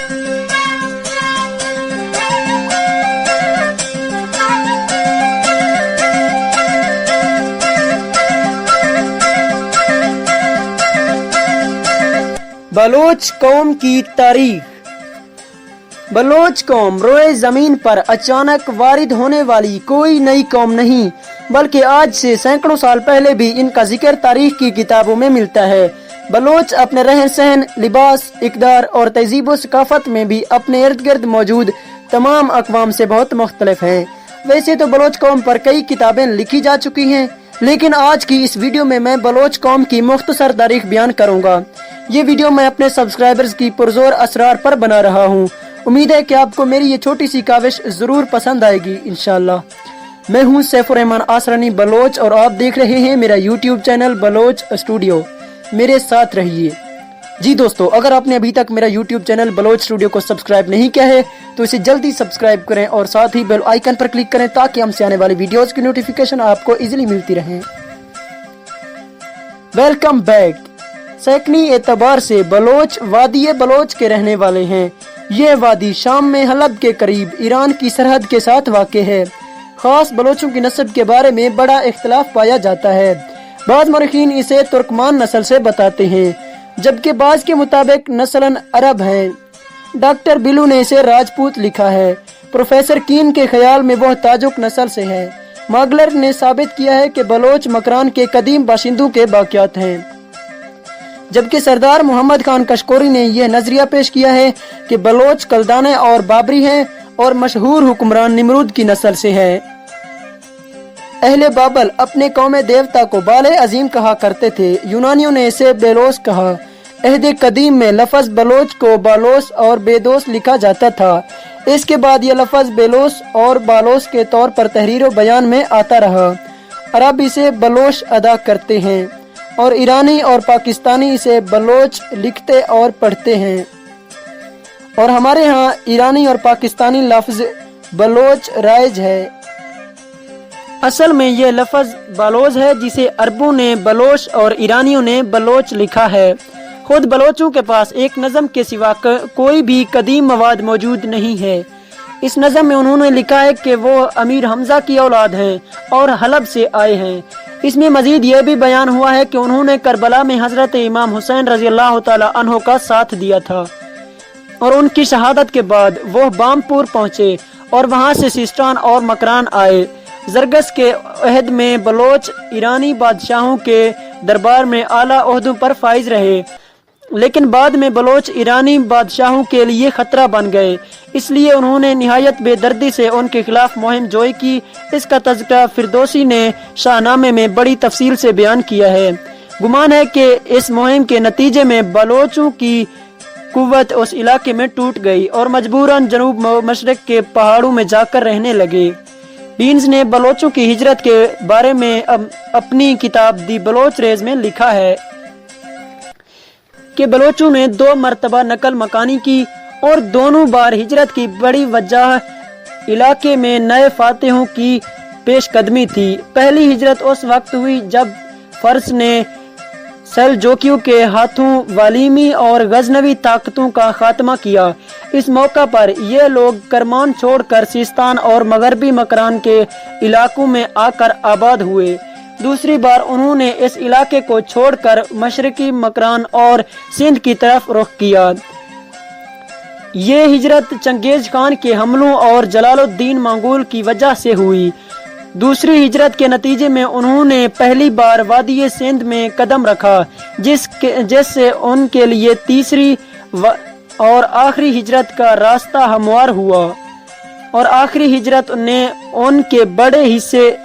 Bloch कौम की तारीख। बलोच कौम रोए ज़मीन पर अचानक वारिद होने वाली कोई नई कौम नहीं, बल्कि आज से सैकड़ों साल पहले भी इनका जिक्र तारीख की किताबों में मिलता है। बलोच अपने रहन सहन, लिबास, इक़दार और तहज़ीब व सकाफ़त में भी अपने इर्द गिर्द मौजूद तमाम अक़वाम से बहुत मुख्तलिफ हैं। वैसे तो बलोच कौम पर कई किताबें लिखी जा चुकी हैं, लेकिन आज की इस वीडियो में मैं बलोच कौम की मुख्तसर तारीख बयान करूँगा। ये वीडियो मैं अपने सब्सक्राइबर्स की पुरज़ोर असरार पर बना रहा हूँ। उम्मीद है कि आपको मेरी ये छोटी सी काविश ज़रूर पसंद आएगी इंशाअल्लाह। मैं हूँ सैफुर रहमान आसरानी बलोच और आप देख रहे हैं मेरा यूट्यूब चैनल बलोच स्टूडियो। मेरे साथ रहिए। जी दोस्तों, अगर आपने अभी तक मेरा यूट्यूब चैनल बलोच स्टूडियो को सब्सक्राइब नहीं किया है तो इसे जल्दी सब्सक्राइब करें और साथ ही बेल आइकन पर क्लिक करें ताकि हमसे आने वाली वीडियोस की नोटिफिकेशन आपको इजीली मिलती रहे। Welcome back. सैकनी एतबार से बलोच वादी बलोच के रहने वाले हैं। ये वादी शाम में हलब के करीब ईरान की सरहद के साथ वाक़े है। खास बलोचों की नस्ब के बारे में बड़ा इख्तलाफ पाया जाता है। बाज़ मौरखीन इसे तुर्कमान नस्ल से बताते हैं, जबकि बाज़ के मुताबिक नस्लन अरब हैं। डॉक्टर बिलू ने इसे राजपूत लिखा है। प्रोफेसर कीन के ख्याल में वह ताजुक नस्ल से है। मागलर ने साबित किया है कि बलोच मकरान के कदीम बाशिंदों के बाक़ियात हैं, जबकि सरदार मोहम्मद खान कशकोरी ने यह नजरिया पेश किया है कि बलोच कलदाने और बाबरी हैं और मशहूर हुक्मरान निमरूद की नस्ल से है। अहले बाबल अपने कौम देवता को बाले अजीम कहा करते थे। यूनानियों ने इसे बेलोस कहा। अहद कदीम में लफ्ज़ बलोच को बालोस और बेदोस लिखा जाता था। इसके बाद यह लफ्ज़ बेलोस और बालोस के तौर पर तहरीर व बयान में आता रहा। अरब इसे बलोच अदा करते हैं और ईरानी और पाकिस्तानी इसे बलोच लिखते और पढ़ते हैं, और हमारे यहाँ ईरानी और पाकिस्तानी लफ्ज़ बलोच राइज है। असल में यह लफ्ज़ बालोच है, जिसे अरबों ने बलोच और ईरानियों ने बलोच लिखा है। खुद बलोचों के पास एक नज़म के सिवा कोई भी कदीम मवाद मौजूद नहीं है। इस नज़म में उन्होंने लिखा है कि वो अमीर हमजा की औलाद हैं और हलब से आए हैं। इसमें मजीद यह भी बयान हुआ है कि उन्होंने करबला में हज़रत इमाम हुसैन रज़ी अल्लाह तआला अन्हो का साथ दिया था, और उनकी शहादत के बाद वह बामपुर पहुँचे और वहाँ से सिस्तान और मकरान आए। जरगस के अहद में बलोच ईरानी बादशाहों के दरबार में आला ओहदों पर फाइज रहे, लेकिन बाद में बलोच ईरानी बादशाहों के लिए खतरा बन गए। इसलिए उन्होंने निहायत बेदर्दी से उनके खिलाफ मुहिम जोई की। इसका तज़किरा फिरदौसी ने शाहनामे में बड़ी तफसील से बयान किया है। गुमान है कि इस मुहिम के नतीजे में बलोचों की कुव्वत उस इलाके में टूट गई और मजबूरन जनूब मशरक के पहाड़ों में जाकर रहने लगे। बीन्स ने बलोचों की हिजरत के बारे में अपनी किताब दी बलोच रेज में लिखा है कि बलोचों ने 2 मरतबा नकल मकानी की और दोनों बार हिजरत की बड़ी वजह इलाके में नए फातिहों की पेशकदमी थी। पहली हिजरत उस वक्त हुई जब फर्स ने सेलजोकियों के हाथों वालिमी और गजनवी ताकतों का खात्मा किया। इस मौका पर ये लोग करमान छोड़कर सिस्तान और मगरबी मकरान के इलाकों में आकर आबाद हुए। दूसरी बार उन्होंने इस इलाके को छोड़कर मशरकी मकरान और सिंध की तरफ रुख किया। ये हिजरत चंगेज खान के हमलों और जलालुद्दीन मंगोल की वजह से हुई। दूसरी हिजरत के नतीजे में उन्होंने पहली बार वादी सिंध में कदम रखा, जिससे उनके लिए तीसरी और आखिरी हिजरत का रास्ता हमवार हुआ, और आखिरी हिजरत ने उनके बड़े हिस्से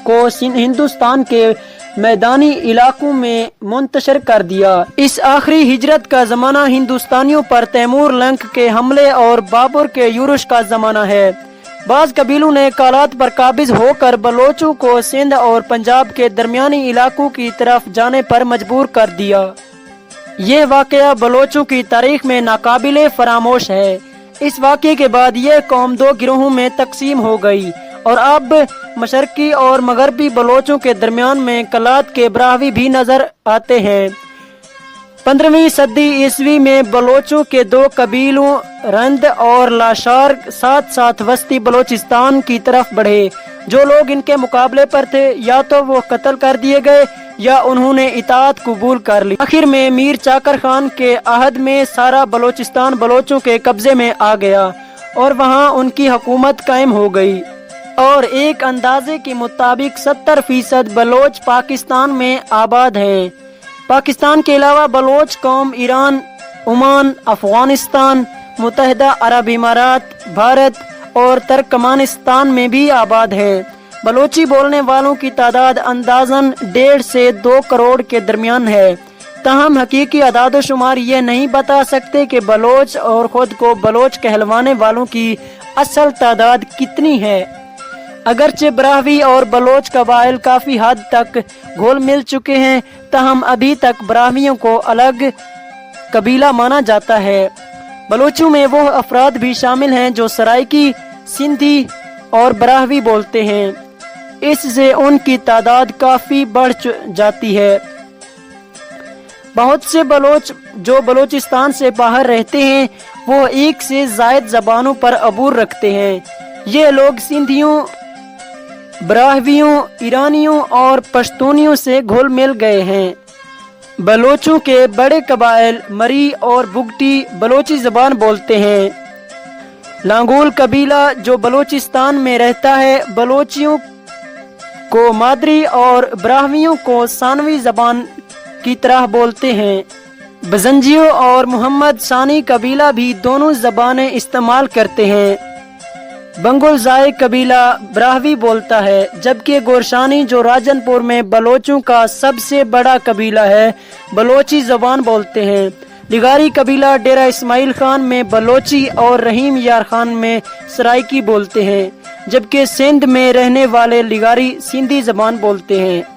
को हिंदुस्तान के मैदानी इलाकों में मुंतशर कर दिया। इस आखिरी हिजरत का जमाना हिंदुस्तानियों पर तैमूर लंक के हमले और बाबर के यूरुश का जमाना है। बाज़ कबीलों ने कालात पर काबिज होकर बलोचों को सिंध और पंजाब के दरमियानी इलाकों की तरफ जाने पर मजबूर कर दिया। ये वाक़या बलोचों की तारीख में नाकाबिले फरामोश है। इस वाक़े के बाद यह कौम 2 गिरोहों में तकसीम हो गई और अब मशरकी और मगरबी बलोचों के दरमियान में कलात के बरावी भी नजर आते हैं। 15वीं सदी ईस्वी में बलोचों के दो कबीलों रंद और लाशार साथ साथ वस्ती बलोचिस्तान की तरफ बढ़े। जो लोग इनके मुकाबले पर थे या तो वो कत्ल कर दिए गए या उन्होंने इताअत कबूल कर ली। आखिर में मीर चाकर खान के अहद में सारा बलोचिस्तान बलोचों के कब्जे में आ गया और वहाँ उनकी हुकूमत कायम हो गई और एक अंदाजे के मुताबिक 70% बलोच पाकिस्तान में आबाद हैं। पाकिस्तान के अलावा बलोच कौम ईरान, ओमान, अफगानिस्तान, मुत्तहिदा अरब इमारात, भारत और तुर्कमानिस्तान में भी आबाद है। बलोची बोलने वालों की तादाद अंदाजन 1.5 से 2 करोड़ के दरमियान है। ताहम हकीकी अदाद शुमार ये नहीं बता सकते कि बलोच और खुद को बलोच कहलवाने वालों की असल तादाद कितनी है। अगरचे ब्राह्वी और बलोच कबाइल काफी हद तक घुल मिल चुके हैं, ताहम अभी तक ब्राह्वियों को अलग कबीला माना जाता है। बलोचों में वो अफराद भी शामिल हैं जो सराइकी, सिंधी और ब्राह्वी बोलते हैं। इससे उनकी तादाद काफी बढ़ जाती है। बहुत से बलोच जो बलोचिस्तान से बाहर रहते हैं वो एक से जायद जबानों पर अबूर रखते हैं। ये लोग सिंधियों, ब्राह्वियों, ईरानियों और पश्तूनियों से घुल मिल गए हैं। बलोचों के बड़े कबाइल मरी और बुगटी बलोची जबान बोलते हैं। लांगोल कबीला जो बलोचिस्तान में रहता है बलोचियों को मादरी और ब्राह्वियों को सानवी जबान की तरह बोलते हैं। बजंजियों और मोहम्मद सानी कबीला भी दोनों जबानें इस्तेमाल करते हैं। बंगुलजाई कबीला ब्राह्वी बोलता है, जबकि गोरशानी जो राजनपुर में बलोचों का सबसे बड़ा कबीला है बलोची जबान बोलते हैं। लिगारी कबीला डेरा इस्माइल खान में बलोची और रहीम यार खान में सराइकी बोलते हैं, जबकि सिंध में रहने वाले लिगारी सिंधी जबान बोलते हैं।